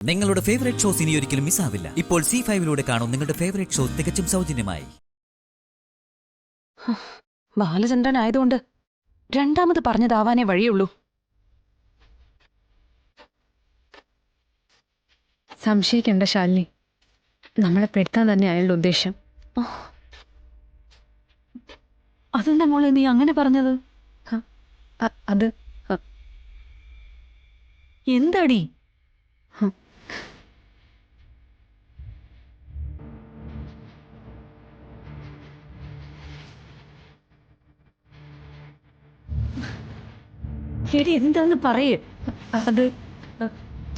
നിങ്ങളുടെ favourite shows ഇനി ഒരിക്കലും മിസ്സാവില്ല. ഇപ്പോൾ C5 കാണും നിങ്ങളുടെ ഫേവറേറ്റ് ഷോ തികച്ചും സൗജന്യമായി. ബാലചന്ദ്രൻ ആയതുകൊണ്ട് രണ്ടാമത് പറഞ്ഞതാവാനേ വഴിയുള്ളൂ. സംശയിക്കേണ്ട ശാലിനി, നമ്മളെ പെടുത്താൻ തന്നെ അയാളുടെ ഉദ്ദേശം. അതെന്താ മോളെ നീ അങ്ങനെ പറഞ്ഞത്? അത് എന്താടി? എടി എന്താന്ന് പറയേ. അത്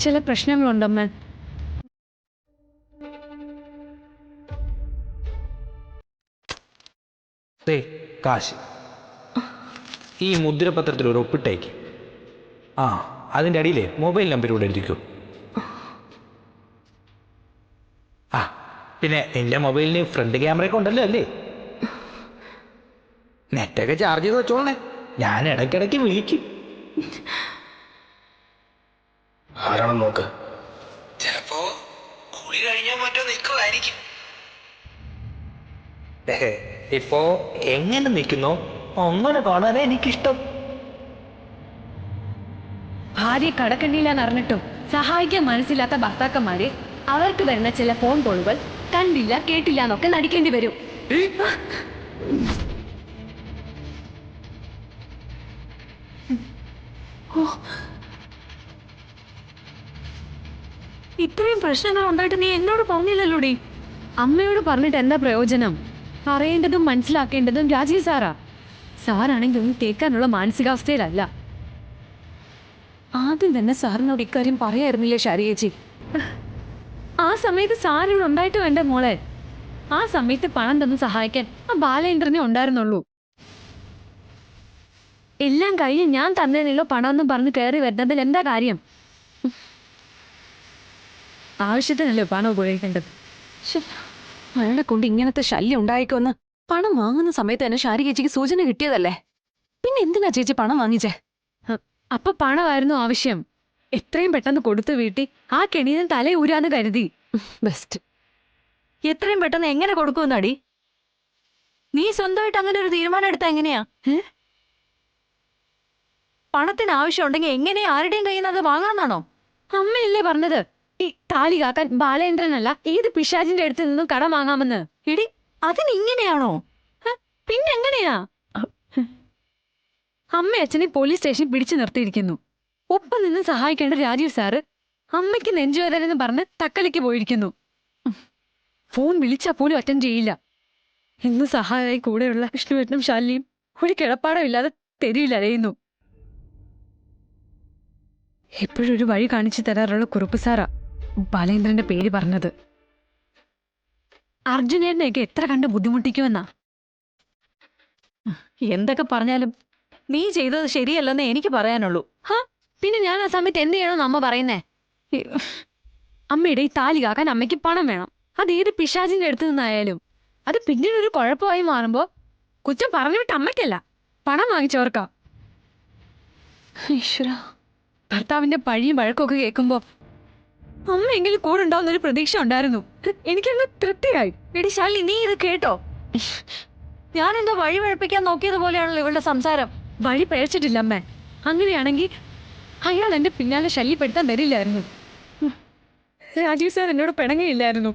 ചില പ്രശ്നങ്ങളുണ്ടമ്മ. കാശ് ഈ മുദ്രപത്രത്തിൽ ഒരു ഒപ്പിട്ടേക്ക്. അതിൻ്റെ അടിയിലെ മൊബൈൽ നമ്പർ കൂടെ എഴുതിക്കൂ. പിന്നെ എൻ്റെ മൊബൈലിന് ഫ്രണ്ട് ക്യാമറയൊക്കെ ഉണ്ടല്ലോ അല്ലേ? നെറ്റൊക്കെ ചാർജ് ചെയ്ത് വെച്ചോളണേ, ഞാൻ ഇടയ്ക്കിടയ്ക്ക് വിളിക്കും. ആരാണെന്ന് നോക്ക്, ചിലപ്പോ കുളി കഴിഞ്ഞാൽ മറ്റോ നിൽക്കുമായിരിക്കും. ഇപ്പോ എങ്ങനെ നിൽക്കുന്നോ അങ്ങനെ കാണാനേ എനിക്കിഷ്ടം. ഭാര്യ കടക്കണ്ണിയിലാന്ന് അറിഞ്ഞിട്ടും സഹായിക്കാൻ മനസ്സില്ലാത്ത ഭർത്താക്കന്മാര് അവർക്ക് വരുന്ന ചില ഫോൺ കോളുകൾ കണ്ടില്ല കേട്ടില്ല എന്നൊക്കെ നടിക്കേണ്ടി വരും. ഇത്രയും പ്രശ്നങ്ങൾ ഉണ്ടായിട്ട് നീ എന്നോട് പറഞ്ഞില്ലല്ലോടി. അമ്മയോട് പറഞ്ഞിട്ട് എന്താ പ്രയോജനം? പറയേണ്ടതും മനസ്സിലാക്കേണ്ടതും രാജീവ് സാറാണെങ്കിൽ ഒന്നും കേൾക്കാനുള്ള മാനസികാവസ്ഥയിലല്ല. ആദ്യം തന്നെ സാറിനോട് ഇക്കാര്യം പറയായിരുന്നില്ലേ ശാരിയേച്ചി? ആ സമയത്ത് സാറിവിടെ ഉണ്ടായിട്ട് വേണ്ട മോളെ. ആ സമയത്ത് പണം തന്ന് സഹായിക്കാൻ ആ ബാലേന്ദ്രനെ ഉണ്ടായിരുന്നുള്ളൂ. എല്ലാം കഴിഞ്ഞ് ഞാൻ തന്നതിനുള്ള പണം എന്നും പറഞ്ഞ് കയറി വരുന്നതിൽ എന്താ കാര്യം? ആവശ്യത്തിനല്ലോ പണം ഉപയോഗിക്കേണ്ടത്. അയാളെ കൊണ്ട് ഇങ്ങനത്തെ ശല്യം ഉണ്ടായിക്കോന്ന് പണം വാങ്ങുന്ന സമയത്ത് തന്നെ ശാരികേച്ചിക്ക് സൂചന കിട്ടിയതല്ലേ. പിന്നെ എന്തിനാ ചേച്ചി പണം വാങ്ങിച്ചേ? അപ്പൊ പണമായിരുന്നു ആവശ്യം. എത്രയും പെട്ടെന്ന് കൊടുത്തു വീട്ടി ആ കെണിയിൽ തലയൂരാന്ന് കരുതി. ബെസ്റ്റ്. എത്രയും പെട്ടെന്ന് എങ്ങനെ കൊടുക്കുമെന്നാടി? നീ സ്വന്തമായിട്ട് അങ്ങനെ ഒരു തീരുമാനം എടുത്താ എങ്ങനെയാ? പണത്തിന് ആവശ്യം ഉണ്ടെങ്കിൽ എങ്ങനെയാ ആരുടെയും കയ്യിൽ നിന്ന് അത് വാങ്ങാന്നാണോ? അമ്മയല്ലേ പറഞ്ഞത് ഈ താലി കാക്കാൻ ബാലേന്ദ്രനല്ല ഏത് പിശാചിന്റെ അടുത്ത് നിന്നും കടം വാങ്ങാമെന്ന്. എടി അതിനിങ്ങനെയാണോ? പിന്നെങ്ങനെയാ? അമ്മ അച്ഛനെ പോലീസ് സ്റ്റേഷനിൽ പിടിച്ചു നിർത്തിയിരിക്കുന്നു. ഒപ്പം നിന്ന് സഹായിക്കേണ്ട രാജീവ് സാറ് അമ്മയ്ക്ക് നെഞ്ചുവേദന എന്ന് പറഞ്ഞ് തക്കലേക്ക് പോയിരിക്കുന്നു. ഫോൺ വിളിച്ചാൽ പോലും അറ്റൻഡ് ചെയ്യില്ല. ഇന്ന് സഹായമായി കൂടെയുള്ള വിഷ്ണുവേട്ടനും ശാലിനിയും ഒരു കിടപ്പാടമില്ലാതെ തെരുവിലരയുന്നു. എപ്പോഴും ഒരു വഴി കാണിച്ചു തരാറുള്ള കുറുപ്പ് സാറാ ബാലേന്ദ്രന്റെ പേര് പറഞ്ഞത്. അർജുനേട്ടനെയൊക്കെ എത്ര കണ്ട് ബുദ്ധിമുട്ടിക്കുമെന്നാ. എന്തൊക്കെ പറഞ്ഞാലും നീ ചെയ്തത് ശരിയല്ലെന്നേ എനിക്ക് പറയാനുള്ളൂ. പിന്നെ ഞാൻ ആ സമയത്ത് എന്ത് ചെയ്യണമെന്ന് അമ്മ പറയുന്നേ? അമ്മയുടെ ഈ താലി കാക്കാൻ അമ്മയ്ക്ക് പണം വേണം. അത് ഏത് പിശാചിന്റെ അടുത്ത് നിന്നായാലും. അത് പിന്നീട് ഒരു കുഴപ്പമായി മാറുമ്പോ കുറ്റം പറഞ്ഞു വിട്ട് അമ്മയ്ക്കല്ല, പണം വാങ്ങിച്ചവർക്കാ. ഈശ്വരാ, ഭർത്താവിന്റെ പഴിയും വഴക്കൊക്കെ കേൾക്കുമ്പോ അമ്മയെങ്കിലും കൂടെ ഉണ്ടാവുന്നൊരു പ്രതീക്ഷ ഉണ്ടായിരുന്നു. എനിക്കങ്ങ് തൃപ്തിയായി. എടി ശാലിനി, നീ ഇത് കേട്ടോ? ഞാനെന്തോ വഴി വഴപ്പിക്കാൻ നോക്കിയതുപോലെയാണല്ലോ ഇവളുടെ സംസാരം. വഴി പഴച്ചിട്ടില്ല അമ്മ. അങ്ങനെയാണെങ്കിൽ അയാൾ എന്റെ പിന്നാലെ ശല്യപ്പെടുത്താൻ വരില്ലായിരുന്നു. രാജീവ് സാർ എന്നോട് പിണങ്ങിയില്ലായിരുന്നു.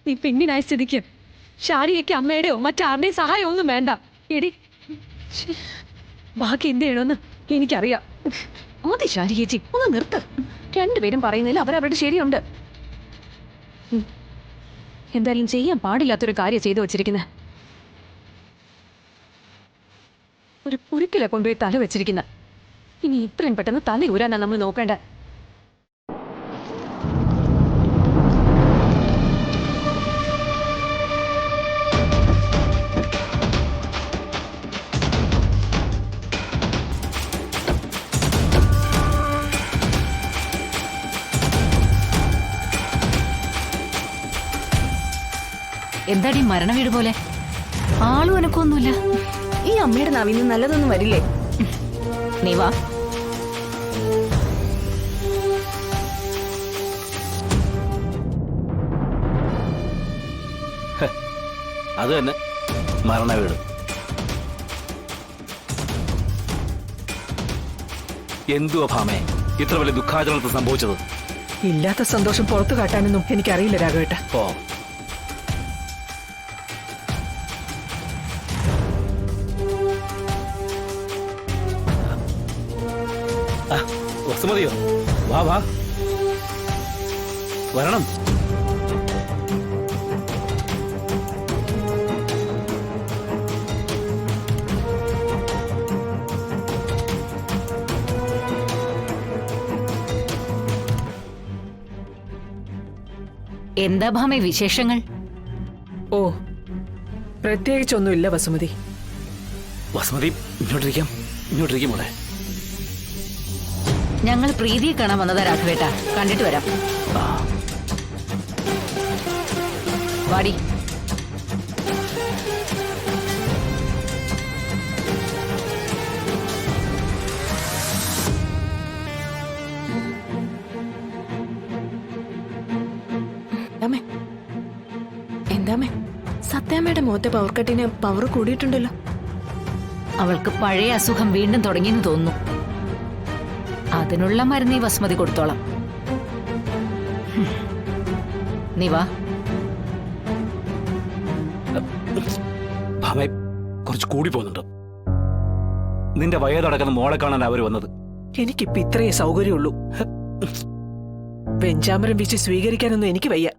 നീ പിന്നിനായ സ്ഥിതിക്ക് ഷാരിയയ്ക്ക് അമ്മയുടെയോ മറ്റാരുടെയും സഹായം ഒന്നും വേണ്ട. എടി, ബാക്കി എന്ത് ചെയ്യണമെന്ന് എനിക്കറിയാം. മതി ശാരികേച്ചി, ഒന്ന് നിർത്ത്. രണ്ടുപേരും പറയുന്നതിൽ അവരവരുടെ ശരിയുണ്ട്. എന്തായാലും ചെയ്യാൻ പാടില്ലാത്തൊരു കാര്യം ചെയ്തു വച്ചിരിക്കുന്നത്. ഒരു കുരുക്കില കൊണ്ടുപോയി തല വെച്ചിരിക്കുന്ന. ഇനി ഇത്രയും പെട്ടെന്ന് തല ഊരാനാ നമ്മൾ നോക്കേണ്ട. എന്താടി മരണ വീട് പോലെ? ആളും എനക്കൊന്നുമില്ല. ഈ അമ്മയുടെ നാവിന്ന് നല്ലതൊന്നും വരില്ലേ? നീ വാ. അത് തന്നെ മരണ വീട്. എന്തുവാ ഭാമേ ഇത്ര വലിയ ദുഃഖാചരണത്തിൽ സംഭവിച്ചത്? ഇല്ലാത്ത സന്തോഷം പുറത്തു കാട്ടാനൊന്നും എനിക്കറിയില്ല രാഘവേട്ട. ഓ, വസുമതിയോ? വാ വാ, വരണം. എന്താ ഭാമേ വിശേഷങ്ങൾ? ഓ, പ്രത്യേകിച്ചൊന്നുമില്ല വസുമതി. വസുമതി ഇങ്ങോട്ടിരിക്കാം, ഇങ്ങോട്ടിരിക്കും മോളെ. ഞങ്ങൾ പ്രീതിയെ കാണാൻ വന്നതാ രാഘവേട്ട. കണ്ടിട്ട് വരാം. വാടി. എന്താമേ സത്യാമ്മയുടെ മുഖത്തെ പവർക്കട്ടിന് പവർ കൂടിയിട്ടുണ്ടല്ലോ. അവൾക്ക് പഴയ അസുഖം വീണ്ടും തുടങ്ങിയെന്ന് തോന്നുന്നു. അതിനുള്ള മരുന്ന് ഈ വസുമതി കൊടുത്തോളാം. നീ വാ. ഭാമേ കുറച്ച് കൂടി പോകുന്നുണ്ട്. നിന്റെ വയതടക്കുന്ന മോളെ കാണാൻ അവര് വന്നത്. എനിക്കിപ്പോ ഇത്രയേ സൗകര്യമുള്ളൂ. വെഞ്ചാമരം വീശി സ്വീകരിക്കാനൊന്നും എനിക്ക് വയ്യ.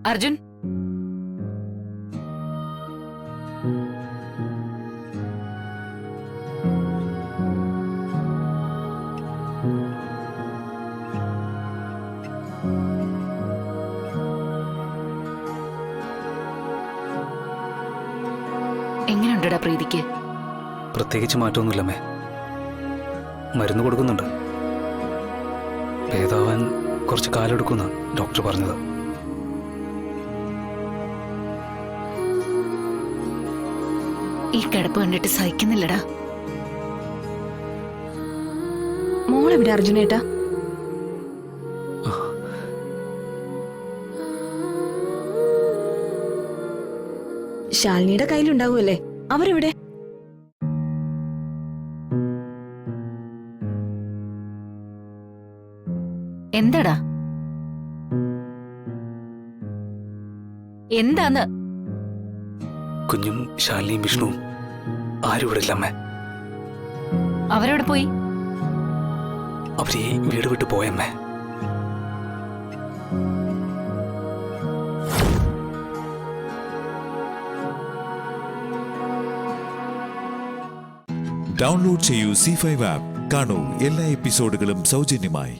അർജുൻ, എങ്ങനെയുണ്ടടാ പ്രീതിക്ക്? പ്രത്യേകിച്ച് മാറ്റമൊന്നുമില്ലമ്മേ. മരുന്ന് കൊടുക്കുന്നുണ്ട്. ഭേദാവാൻ കുറച്ച് കാലെടുക്കുന്ന ഡോക്ടർ പറഞ്ഞത്. ഈ കിടപ്പ് കണ്ടിട്ട് സഹിക്കുന്നില്ലടാ. മോളെവിടെ അർജുനേട്ടാ? ശാലിനിയുടെ കയ്യിലുണ്ടാവുമല്ലേ? അവരെവിടെ? എന്താടാ? എന്താന്ന്? കുഞ്ഞും ശാലിനിയും വിഷ്ണുവും ആരും ഇവിടെ ഇല്ല അമ്മേ. അവരോട് പോയി? അവര് ഈ വീട് വിട്ട് പോയമ്മേ. ഡൗൺലോഡ് ചെയ്യൂ C5 ആപ്പ്. കാണൂ എല്ലാ എപ്പിസോഡുകളും സൗജന്യമായി.